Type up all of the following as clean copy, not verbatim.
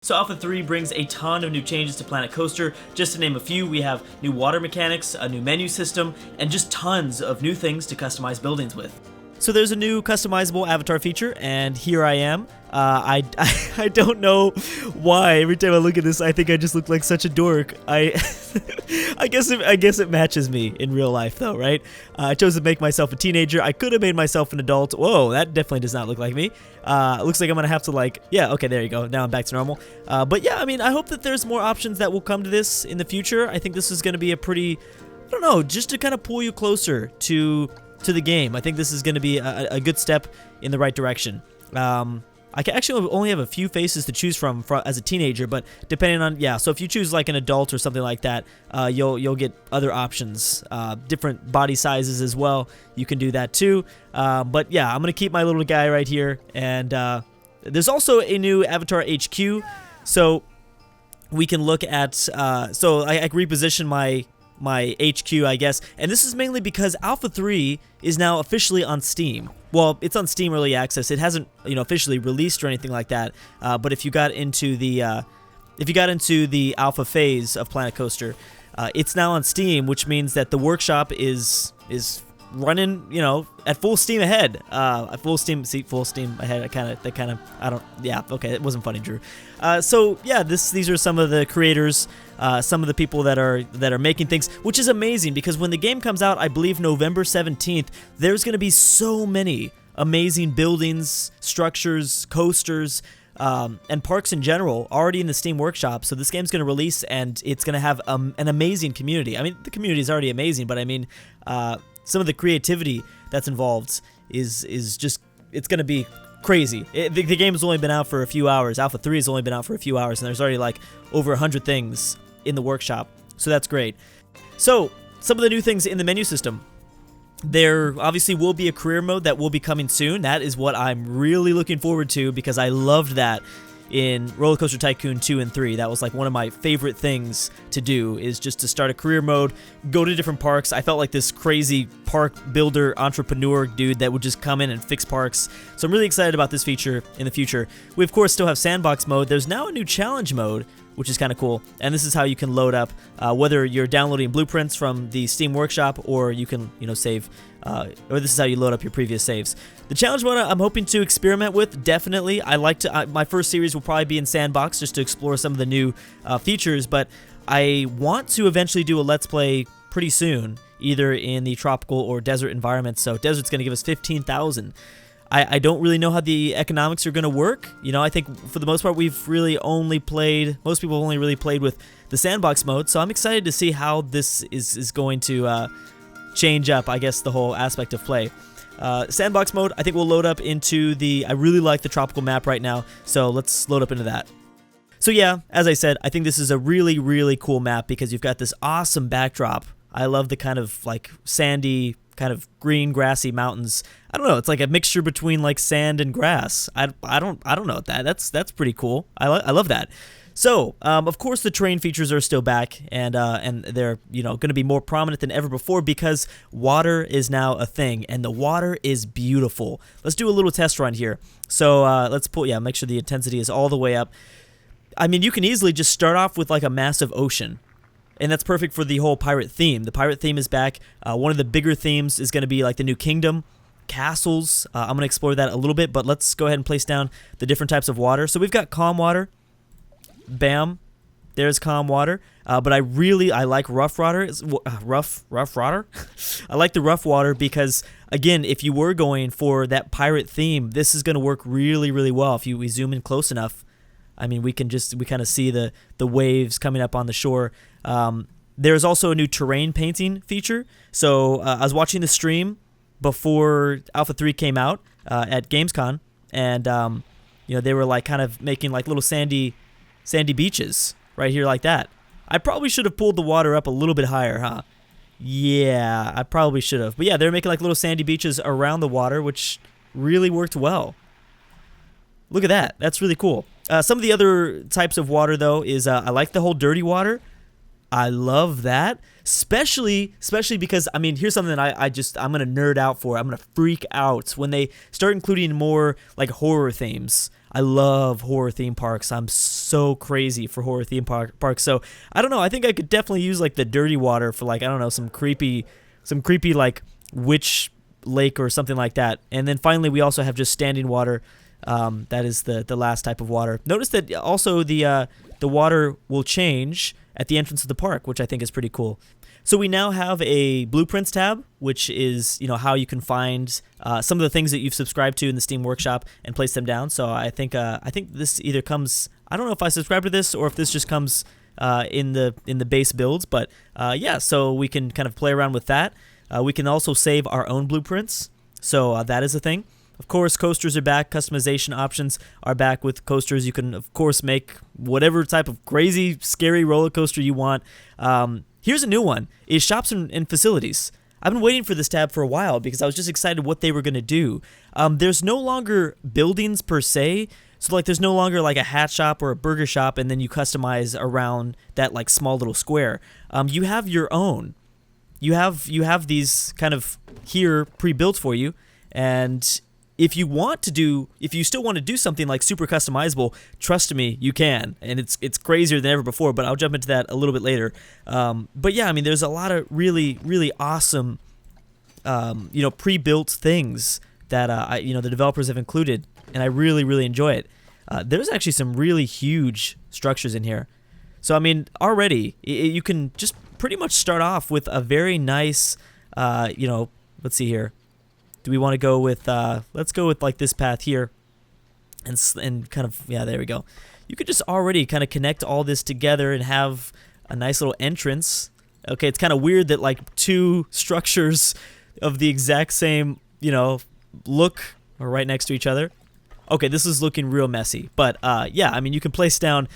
So Alpha 3 brings a ton of new changes to Planet Coaster. Just to name a few, we have new water mechanics, a new menu system, and just tons of new things to customize buildings with. So there's a new customizable avatar feature, and here I am. I don't know why. Every time I look at this, I think I just look like such a dork. I guess it matches me in real life, though, right? I chose to make myself a teenager. I could have made myself an adult. Whoa, that definitely does not look like me. Looks like I'm gonna have to yeah, okay, there you go. Now I'm back to normal. But yeah, I mean, I hope that there's more options that will come to this in the future. I think this is gonna be a pretty, I don't know, just to kind of pull you closer to the game. I think this is going to be a good step in the right direction. I can actually only have a few faces to choose from as a teenager, but depending on, yeah, so if you choose like an adult or something like that, you'll get other options, different body sizes as well. You can do that too. But yeah, I'm going to keep my little guy right here. And there's also a new Avatar HQ, so we can look at, so I can reposition my HQ, I guess, and this is mainly because Alpha 3 is now officially on Steam. Well, it's on Steam Early Access. It hasn't, officially released or anything like that. But if you got into the alpha phase of Planet Coaster, it's now on Steam, which means that the workshop is running, at full steam ahead. Full steam ahead. Yeah, okay, it wasn't funny, Drew. So yeah, these are some of the creators, some of the people that are making things, which is amazing because when the game comes out, I believe November 17th, there's going to be so many amazing buildings, structures, coasters, and parks in general already in the Steam Workshop. So this game's going to release and it's going to have an amazing community. I mean, the community is already amazing, but I mean, some of the creativity that's involved is just, it's going to be crazy. The game has only been out for a few hours. Alpha 3 has only been out for a few hours, and there's already like over 100 things in the workshop. So that's great. So some of the new things in the menu system. There obviously will be a career mode that will be coming soon. That is what I'm really looking forward to because I loved that in Roller Coaster Tycoon 2 and 3. That was like one of my favorite things to do, is just to start a career mode, go to different parks. I felt like this crazy park builder entrepreneur dude that would just come in and fix parks. So I'm really excited about this feature in the future. We of course still have Sandbox mode. There's now a new challenge mode, which is kind of cool, and this is how you can load up, whether you're downloading blueprints from the Steam Workshop or you can, save, or this is how you load up your previous saves. The challenge mode I'm hoping to experiment with, definitely. I like to, my first series will probably be in Sandbox just to explore some of the new features, but I want to eventually do a Let's Play pretty soon, either in the tropical or desert environments. So desert's going to give us 15,000. I don't really know how the economics are going to work. I think for the most part we've really only played, most people have only really played with the Sandbox mode, so I'm excited to see how this is going to change up, I guess, the whole aspect of play. Sandbox mode, I think we'll load up into I really like the tropical map right now, so let's load up into that. So yeah, as I said, I think this is a really, really cool map because you've got this awesome backdrop. I love the kind of like sandy, kind of green, grassy mountains. I don't know, it's like a mixture between like sand and grass. I don't know that's pretty cool. I love that. So, of course the terrain features are still back, and they're, going to be more prominent than ever before because water is now a thing, and the water is beautiful. Let's do a little test run here. So, let's make sure the intensity is all the way up. I mean, you can easily just start off with like a massive ocean, and that's perfect for the whole pirate theme. The pirate theme is back. One of the bigger themes is going to be like the new kingdom, castles. I'm going to explore that a little bit, but let's go ahead and place down the different types of water. So we've got calm water. Bam, there's calm water. But I like rough water. Rough water. I like the rough water because, again, if you were going for that pirate theme, this is going to work really, really well. If we zoom in close enough, I mean, we kind of see the waves coming up on the shore. There's also a new terrain painting feature. So I was watching the stream before Alpha 3 came out at Gamescom, and they were like kind of making like little sandy beaches right here like that. I probably should have pulled the water up a little bit higher, huh? Yeah, I probably should have. But yeah, they're making like little sandy beaches around the water, which really worked well. Look at that. That's really cool. Some of the other types of water, though, is I like the whole dirty water. I love that, especially because I mean, here's something that I'm gonna nerd out for. I'm gonna freak out when they start including more like horror themes. I love horror theme parks. I'm so crazy for horror theme parks. So I don't know. I think I could definitely use like the dirty water for like, I don't know, some creepy like witch lake or something like that. And then finally, we also have just standing water. That is the last type of water. Notice that also the water will change at the entrance of the park, which I think is pretty cool. So we now have a blueprints tab, which is, you know, how you can find some of the things that you've subscribed to in the Steam Workshop and place them down. So I think this either comes, I don't know if I subscribe to this or if this just comes in the base builds, but yeah, so we can kind of play around with that. We can also save our own blueprints, so that is a thing. Of course, coasters are back. Customization options are back with coasters. You can, of course, make whatever type of crazy, scary roller coaster you want. Here's a new one, is shops and facilities. I've been waiting for this tab for a while because I was just excited what they were going to do. There's no longer buildings per se, so like there's no longer like a hat shop or a burger shop and then you customize around that like small little square. You have your own. You have these kind of here pre-built for you, and if you still want to do something like super customizable, trust me, you can, and it's crazier than ever before. But I'll jump into that a little bit later. But yeah, I mean, there's a lot of really awesome, pre-built things that the developers have included, and I really enjoy it. There's actually some really huge structures in here, so I mean, already you can just pretty much start off with a very nice, let's see here. Do we want to go with, let's go with like this path here and kind of, yeah, there we go. You could just already kind of connect all this together and have a nice little entrance. Okay, it's kind of weird that like two structures of the exact same, look are right next to each other. Okay, this is looking real messy, but yeah, I mean, you can place down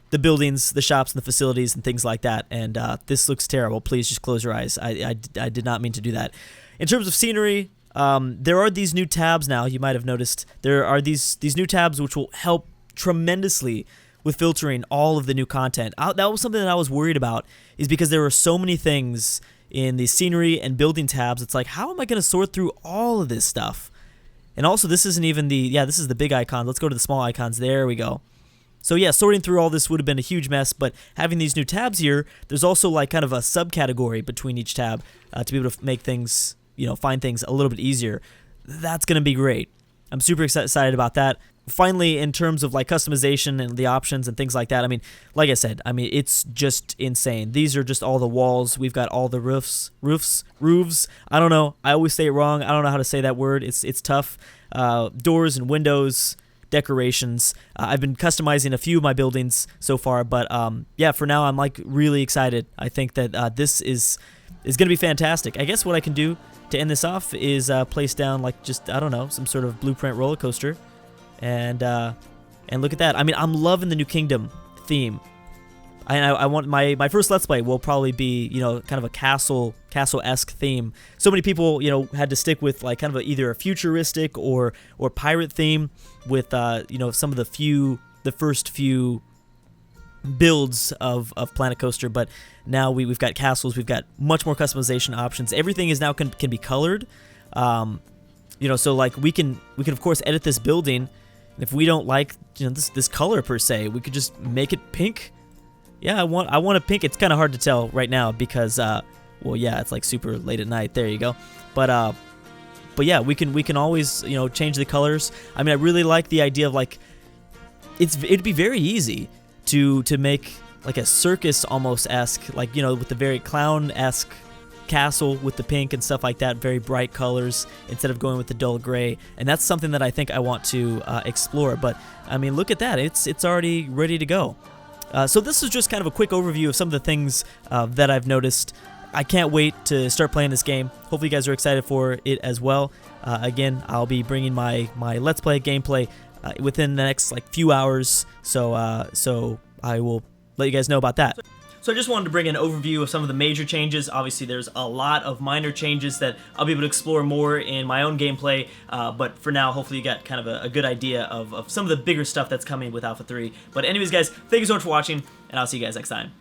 the buildings, the shops, and the facilities and things like that, and this looks terrible. Please just close your eyes. I did not mean to do that. In terms of scenery, there are these new tabs now. You might have noticed there are these new tabs which will help tremendously with filtering all of the new content. That was something that I was worried about, is because there were so many things in the scenery and building tabs. It's like, how am I going to sort through all of this stuff? And also, this isn't even this is the big icon. Let's go to the small icons. There we go. So yeah, sorting through all this would have been a huge mess, but having these new tabs here, there's also like kind of a subcategory between each tab to be able to make things, find things a little bit easier. That's going to be great. I'm super excited about that. Finally, in terms of like customization and the options and things like that, I mean, like I said, it's just insane. These are just all the walls. We've got all the roofs. I don't know. I always say it wrong. I don't know how to say that word. It's tough. Doors and windows, decorations. I've been customizing a few of my buildings so far, but yeah, for now I'm like really excited. I think that this is going to be fantastic. I guess what I can do to end this off is place down like just, I don't know, some sort of blueprint roller coaster, and look at that. I mean, I'm loving the New Kingdom theme. I want my first Let's Play will probably be, kind of a castle-esque theme. So many people, had to stick with like kind of either a futuristic or pirate theme with, some of the first few builds of Planet Coaster, but now we've got castles, we've got much more customization options. Everything is now can be colored, so like we can of course edit this building, and if we don't like this color per se, we could just make it pink. Yeah, I want a pink. It's kind of hard to tell right now because well, yeah, it's like super late at night. There you go. But yeah, we can always change the colors. I mean, I really like the idea of like it'd be very easy to make like a circus almost-esque, like with the very clown-esque castle with the pink and stuff like that, very bright colors instead of going with the dull gray. And that's something that I think I want to explore. But I mean, look at that. It's already ready to go. So this is just kind of a quick overview of some of the things that I've noticed. I can't wait to start playing this game. Hopefully you guys are excited for it as well. Again, I'll be bringing my Let's Play gameplay within the next like few hours, so I will let you guys know about that. So I just wanted to bring an overview of some of the major changes. Obviously, there's a lot of minor changes that I'll be able to explore more in my own gameplay, but for now, hopefully you got kind of a good idea of some of the bigger stuff that's coming with Alpha 3. But anyways, guys, thank you so much for watching, and I'll see you guys next time.